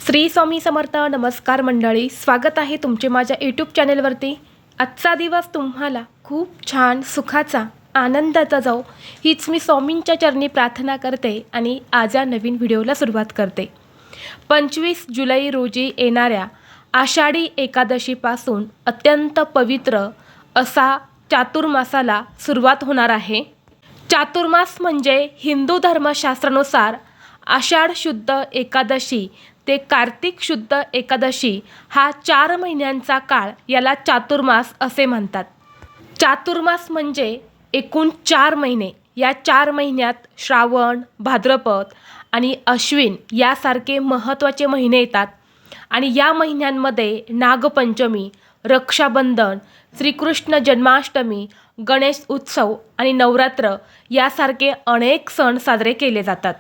श्री स्वामी समर्थ. नमस्कार मंडळी, स्वागत आहे तुमचे माझ्या यूट्यूब चॅनेलवरती. आजचा दिवस तुम्हाला खूप छान सुखाचा आनंदाचा जाऊ हीच मी स्वामींच्या चरणी प्रार्थना करते आणि आज या नवीन व्हिडिओला सुरुवात करते. 25 जुलै रोजी येणाऱ्या आषाढी एकादशीपासून अत्यंत पवित्र असा चातुर्मासाला सुरुवात होणार आहे. चातुर्मास म्हणजे हिंदू धर्मशास्त्रानुसार आषाढ शुद्ध एकादशी ते कार्तिक शुद्ध एकादशी हा 4 महिन्यांचा काळ याला चातुर्मास असे म्हणतात. चातुर्मास म्हणजे एकूण 4 महिने. या 4 महिन्यात श्रावण, भाद्रपद आणि अश्विन यासारखे महत्त्वाचे महिने येतात आणि या महिन्यांमध्ये नागपंचमी, रक्षाबंधन, श्रीकृष्ण जन्माष्टमी, गणेश उत्सव आणि नवरात्र यासारखे अनेक सण साजरे केले जातात.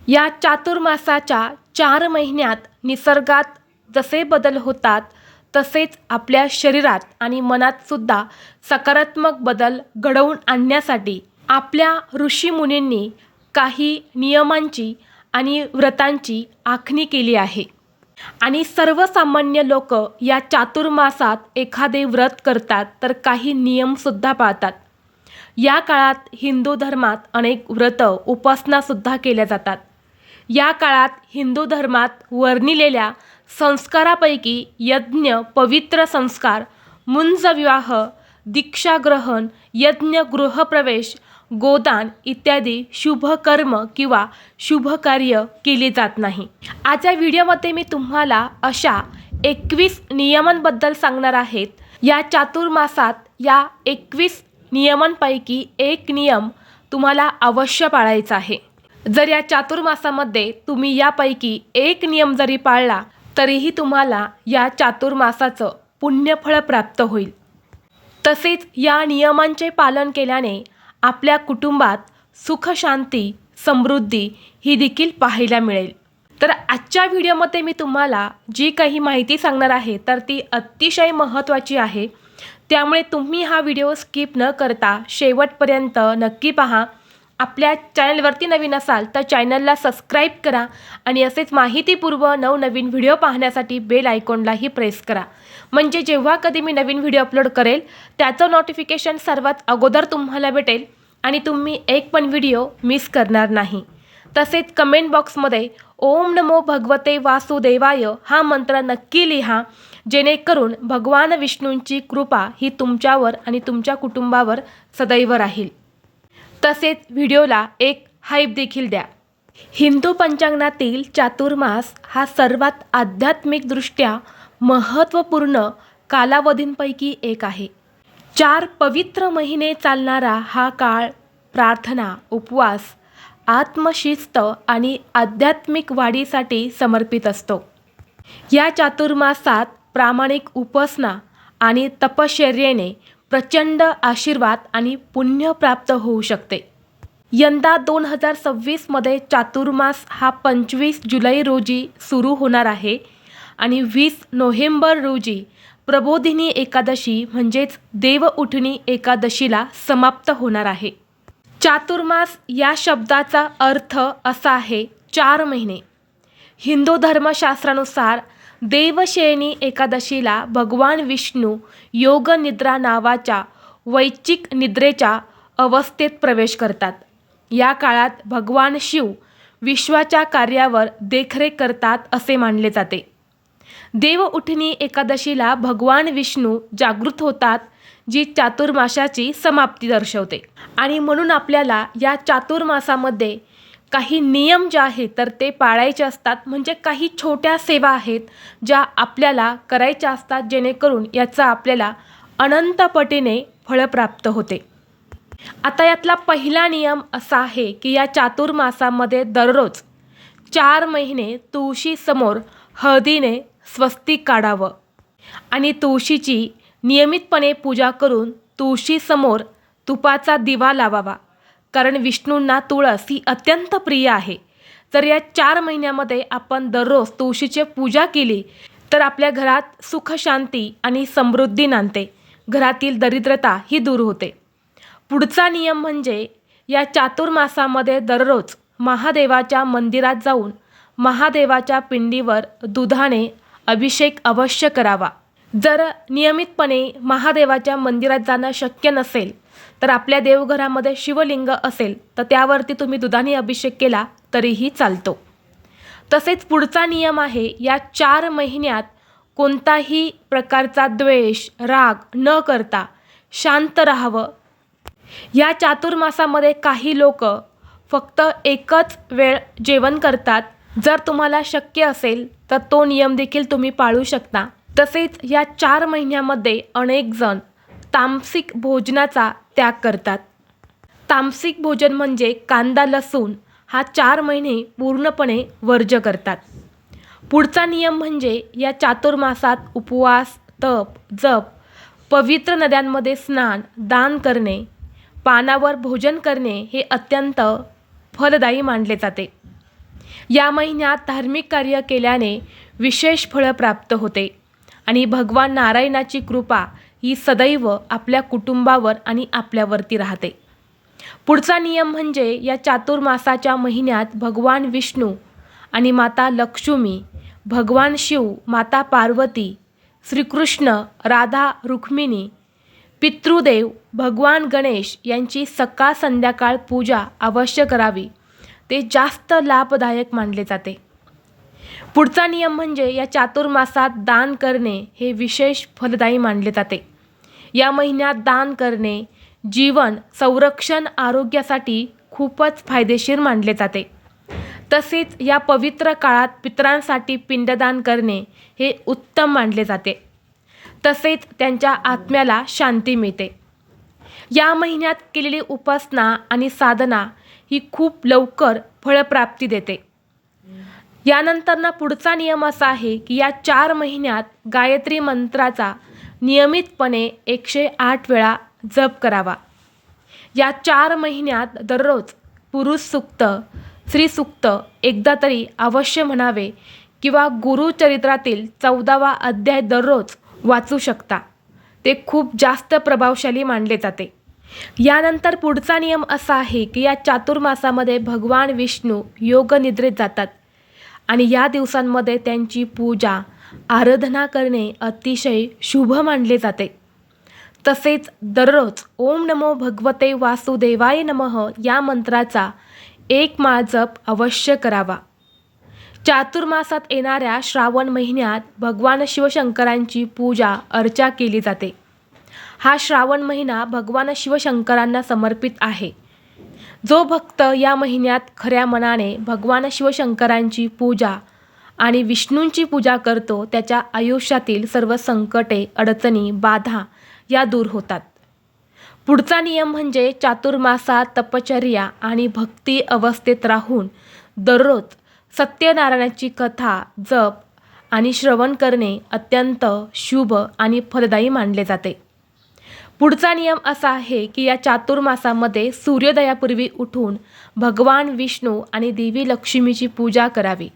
या चातुर्मासाच्या 4 महिन्यात निसर्गात जसे बदल होतात तसेच आपल्या शरीरात आणि मनात सुद्धा सकारात्मक बदल घडवून आणण्यासाठी आपल्या ऋषीमुनींनी काही नियमांची आणि व्रतांची आखणी केली आहे. आणि सर्वसामान्य लोक या चातुर्मासात एखादे व्रत करतात तर काही नियमसुद्धा पाळतात. या काळात हिंदू धर्मात अनेक व्रत उपासनासुद्धा केल्या जातात. या काळात हिंदू धर्मात वर्णिलेल्या संस्कारापैकी यज्ञ, पवित्र संस्कार, मुंजविवाह, दीक्षाग्रहण, यज्ञ, गृहप्रवेश, गोदान इत्यादी शुभ कर्म किंवा शुभ कार्य केले जात नाही. आजच्या व्हिडिओमध्ये मी तुम्हाला अशा 21 नियमांबद्दल सांगणार आहेत. या चातुर्मासात या 21 नियमांपैकी एक नियम तुम्हाला अवश्य पाळायचा आहे. जर या चातुर्मासामध्ये तुम्ही यापैकी एक नियम जरी पाळला तरीही तुम्हाला या चातुर्मासाचं पुण्यफळ प्राप्त होईल. तसेच या नियमांचे पालन केल्याने आपल्या कुटुंबात सुख, शांती, समृद्धी ही देखील पाहायला मिळेल. तर आजच्या व्हिडिओमध्ये मी तुम्हाला जी काही माहिती सांगणार आहे तर ती अतिशय महत्त्वाची आहे. त्यामुळे तुम्ही हा व्हिडिओ स्किप न करता शेवटपर्यंत नक्की पहा. आपल्या चॅनलवरती नवीन असाल तर चॅनलला सबस्क्राईब करा आणि असेच माहितीपूर्व नवनवीन व्हिडिओ पाहण्यासाठी बेल आयकॉनलाही प्रेस करा. म्हणजे जेव्हा कधी मी नवीन व्हिडिओ अपलोड करेल त्याचं नोटिफिकेशन सर्वात अगोदर तुम्हाला भेटेल आणि तुम्ही एक पण व्हिडिओ मिस करणार नाही. तसेच कमेंट बॉक्समध्ये ओम नमो भगवते वासुदेवाय हा मंत्र नक्की लिहा, जेणेकरून भगवान विष्णूंची कृपा ही तुमच्यावर आणि तुमच्या कुटुंबावर सदैव राहील. तसेच व्हिडिओला एक हाईप देखील द्या. हिंदू पंचांगातील चातुर्मास हा सर्वात आध्यात्मिकदृष्ट्या महत्त्वपूर्ण कालावधींपैकी एक आहे. 4 पवित्र महिने चालणारा हा काळ प्रार्थना, उपवास, आत्मशिस्त आणि आध्यात्मिक वाढीसाठी समर्पित असतो. या चातुर्मासात प्रामाणिक उपासना आणि तपश्चर्येने प्रचंड आशीर्वाद आणि पुण्य प्राप्त होऊ शकते. यंदा 2026मध्ये चातुर्मास हा 25 जुलै रोजी सुरू होणार आहे आणि 20 नोव्हेंबर रोजी प्रबोधिनी एकादशी म्हणजेच देवउठणी एकादशीला समाप्त होणार आहे. चातुर्मास या शब्दाचा अर्थ असा आहे 4 महिने. हिंदू धर्मशास्त्रानुसार देवशयनी एकादशीला भगवान विष्णू योग निद्रा नावाच्या वैचिक निद्रेच्या अवस्थेत प्रवेश करतात. या काळात भगवान शिव विश्वाच्या कार्यावर देखरेख करतात असे मानले जाते. देवउठणी एकादशीला भगवान विष्णू जागृत होतात, जी चातुर्मासाची समाप्ती दर्शवते. आणि म्हणून आपल्याला या चातुर्मासामध्ये काही नियम जे आहेत तर ते पाळायचे असतात. म्हणजे काही छोट्या सेवा आहेत ज्या आपल्याला करायच्या असतात, जेणेकरून याचा आपल्याला अनंत पटीने फळ प्राप्त होते. आता यातला पहिला नियम असा आहे की या चातुर्मासामध्ये दररोज 4 महिने तुळशीसमोर हळदीने स्वस्तिक काढावं आणि तुळशीची नियमितपणे पूजा करून तुळशीसमोर तुपाचा दिवा लावावा. कारण विष्णूंना तुळस ही अत्यंत प्रिय आहे. जर या 4 महिन्यामध्ये आपण दररोज तुळशीची पूजा केली तर आपल्या घरात सुख, शांती आणि समृद्धी नांदते. घरातील दरिद्रता ही दूर होते. पुढचा नियम म्हणजे या चातुर्मासामध्ये दररोज महादेवाच्या मंदिरात जाऊन महादेवाच्या पिंडीवर दुधाने अभिषेक अवश्य करावा. जर नियमितपणे महादेवाच्या मंदिरात जाणं शक्य नसेल तर आपल्या देवघरामध्ये शिवलिंग असेल तर त्यावरती तुम्ही दुधाने अभिषेक केला तरीही चालतो. तसेच पुढचा नियम आहे, या 4 महिन्यात कोणताही प्रकारचा द्वेष, राग न करता शांत राहावं. या चातुर्मासामध्ये काही लोक फक्त एकच वेळ जेवण करतात. जर तुम्हाला शक्य असेल तर तो नियम देखील तुम्ही पाळू शकता. तसेच या 4 महिन्यामध्ये अनेक जण तामसिक भोजनाचा त्याग करतात. तामसिक भोजन म्हणजे कांदा लसूण हा 4 महिने पूर्णपणे वर्ज्य करतात. पुढचा नियम म्हणजे या चातुर्मासात उपवास, तप, जप, पवित्र नद्यांमध्ये स्नान, दान करणे, पानावर भोजन करणे हे अत्यंत फलदायी मानले जाते. या महिन्यात धार्मिक कार्य केल्याने विशेष फळ प्राप्त होते आणि भगवान नारायणाची कृपा ही सदैव आपल्या कुटुंबावर आणि आपल्यावरती राहते. पुढचा नियम म्हणजे या चातुर्मासाच्या महिन्यात भगवान विष्णू आणि माता लक्ष्मी, भगवान शिव, माता पार्वती, श्रीकृष्ण, राधा रुक्मिणी, पितृदेव, भगवान गणेश यांची सकाळ संध्याकाळ पूजा अवश्य करावी. ते जास्त लाभदायक मानले जाते. पुढचा नियम म्हणजे या चातुर्मासात दान करणे हे विशेष फलदायी मानले जाते. या महिन्यात दान करणे जीवन संरक्षण आरोग्यासाठी खूपच फायदेशीर मानले जाते. तसेच या पवित्र काळात पितरांसाठी पिंडदान करणे हे उत्तम मानले जाते. तसेच त्यांच्या आत्म्याला शांती मिळते. या महिन्यात केलेली उपासना आणि साधना ही खूप लवकर फळप्राप्ती देते. यानंतर पुढचा नियम असा आहे की या 4 महिन्यात गायत्री मंत्राचा नियमितपणे 108 वेळा जप करावा. या 4 महिन्यात दररोज पुरुष सूक्त, स्त्री सूक्त एकदा तरी अवश्य म्हणावे किंवा गुरुचरित्रातील 14वा अध्याय दररोज वाचू शकता. ते खूप जास्त प्रभावशाली मानले जाते. यानंतर पुढचा नियम असा आहे की या चातुर्मासामध्ये भगवान विष्णू योग निद्रेत जातात आणि या दिवसांमध्ये त्यांची पूजा, आराधना करणे अतिशय शुभ मानले जाते. तसेच दररोज ओम नमो भगवते वासुदेवाय नमः या मंत्राचा 1 माळ जप अवश्य करावा. चातुर्मासात येणाऱ्या श्रावण महिन्यात भगवान शिवशंकरांची पूजा अर्चा केली जाते. हा श्रावण महिना भगवान शिवशंकरांना समर्पित आहे. जो भक्त या महिन्यात खऱ्या मनाने भगवान शिवशंकरांची पूजा आणि विष्णूंची पूजा करतो त्याच्या आयुष्यातील सर्व संकटे, अडचणी, बाधा या दूर होतात. पुढचा नियम म्हणजे चातुर्मासात तपचर्या आणि भक्ती अवस्थेत राहून दररोज सत्यनारायणाची कथा, जप आणि श्रवण करणे अत्यंत शुभ आणि फलदायी मानले जाते. पुढचा नियम असा आहे की या चातुर्मासामध्ये सूर्योदयापूर्वी उठून भगवान विष्णू आणि देवी लक्ष्मीची पूजा करावी.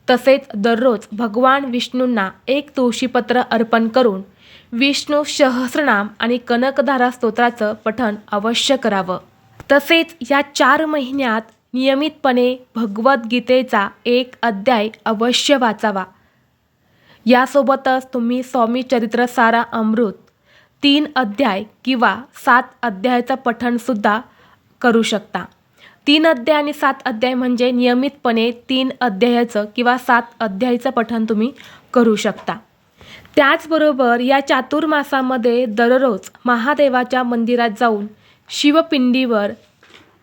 तसेच दररोज भगवान विष्णूंना 1 तुळशीपत्र अर्पण करून विष्णू सहस्रनाम आणि कनकधारा स्तोत्राचं पठण अवश्य करावं. तसेच या 4 महिन्यात नियमितपणे भगवद्गीतेचा 1 अध्याय अवश्य वाचावा. यासोबतच तुम्ही स्वामी चरित्र सारा अमृत 3 अध्याय किंवा 7 अध्यायाचं पठणसुद्धा करू शकता. 3 अध्याय आणि 7 अध्याय म्हणजे नियमितपणे 3 अध्यायाचं किंवा 7 अध्यायाचं पठण तुम्ही करू शकता. त्याचबरोबर या चातुर्मासामध्ये दररोज महादेवाच्या मंदिरात जाऊन शिवपिंडीवर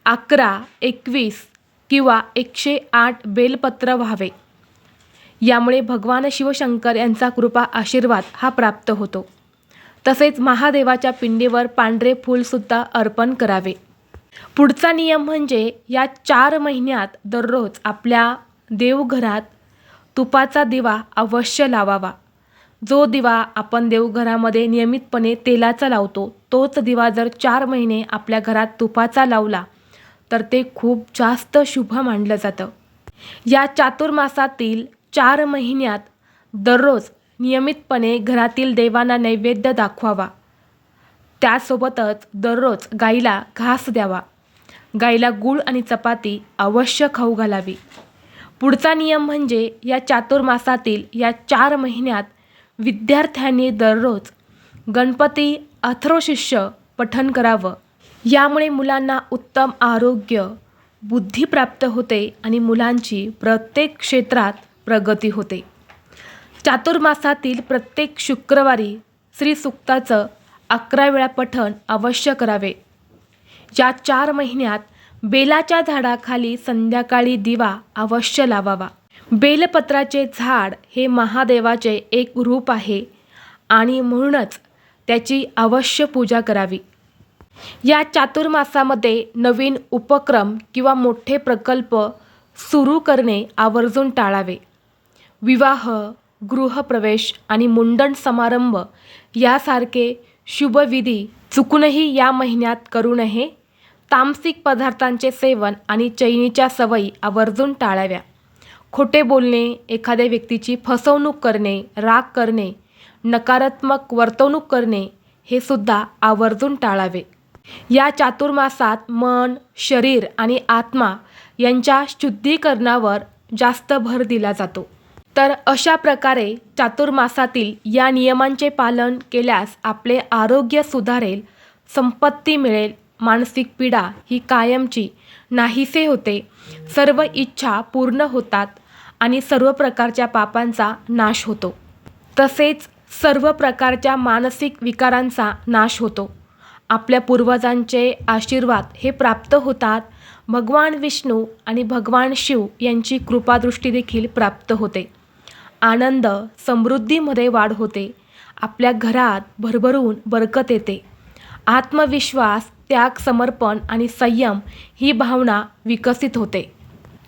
11, 21 किंवा 108 बेलपत्र व्हावे. यामुळे भगवान शिवशंकर यांचा कृपा आशीर्वाद हा प्राप्त होतो. तसेच महादेवाच्या पिंडीवर पांढरे फूलसुद्धा अर्पण करावे. पुढचा नियम म्हणजे या 4 महिन्यात दररोज आपल्या देवघरात तुपाचा दिवा अवश्य लावावा. जो दिवा आपण देवघरामध्ये नियमितपणे तेलाचा लावतो तोच दिवा जर 4 महिने आपल्या घरात तुपाचा लावला तर ते खूप जास्त शुभ मानलं जातं. या चातुर्मासातील 4 महिन्यात दररोज नियमितपणे घरातील देवांना नैवेद्य दाखवावा. त्यासोबतच दररोज गाईला घास द्यावा. गाईला गूळ आणि चपाती अवश्य खाऊ घालावी. पुढचा नियम म्हणजे या चातुर्मासातील या 4 महिन्यात विद्यार्थ्यांनी दररोज गणपती अथर्वशीर्ष पठण करावं. यामुळे मुलांना उत्तम आरोग्य, बुद्धी प्राप्त होते आणि मुलांची प्रत्येक क्षेत्रात प्रगती होते. चातुर्मासातील प्रत्येक शुक्रवारी श्री सूक्ताचं 11 वेळा पठण अवश्य करावे. या 4 महिन्यात बेलाच्या झाडाखाली संध्याकाळी दिवा अवश्य लावावा. बेलपत्राचे झाड हे महादेवाचे एक रूप आहे आणि म्हणूनच त्याची अवश्य पूजा करावी. या चातुर्मासामध्ये नवीन उपक्रम किंवा मोठे प्रकल्प सुरू करणे आवर्जून टाळावे. विवाह, गृहप्रवेश आणि मुंडन समारंभ यासारखे शुभविधी चुकूनही या महिन्यात करू नये. तामसिक पदार्थांचे सेवन आणि चैनीच्या सवयी आवर्जून टाळाव्या. खोटे बोलणे, एखाद्या व्यक्तीची फसवणूक करणे, राग करणे, नकारात्मक वर्तवणूक करणे हे सुद्धा आवर्जून टाळावे. या चातुर्मासात मन, शरीर आणि आत्मा यांच्या शुद्धीकरणावर जास्त भर दिला जातो. तर अशा प्रकारे चातुर्मासातील या नियमांचे पालन केल्यास आपले आरोग्य सुधारेल, संपत्ती मिळेल, मानसिक पीडा ही कायमची नाहीसे होते, सर्व इच्छा पूर्ण होतात आणि सर्व प्रकारच्या पापांचा नाश होतो. तसेच सर्व प्रकारच्या मानसिक विकारांचा नाश होतो. आपल्या पूर्वजांचे आशीर्वाद हे प्राप्त होतात. भगवान विष्णू आणि भगवान शिव यांची कृपादृष्टी देखील प्राप्त होते. आनंद, समृद्धीमध्ये वाढ होते. आपल्या घरात भरभरून बरकत येते. आत्मविश्वास, त्याग, समर्पण आणि संयम ही भावना विकसित होते.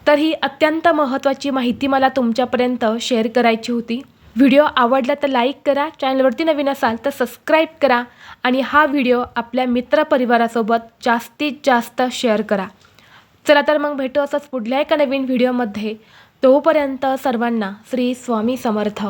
तर ही अत्यंत महत्त्वाची माहिती मला तुमच्यापर्यंत शेअर करायची होती. व्हिडिओ आवडला तर लाईक करा, चॅनलवरती नवीन असाल तर सबस्क्राईब करा आणि हा व्हिडिओ आपल्या मित्रपरिवारासोबत जास्तीत जास्त शेअर करा. चला तर मग भेटू असंच पुढल्या एका नवीन व्हिडिओमध्ये. तोपर्यंत सर्वांना श्री स्वामी समर्थ.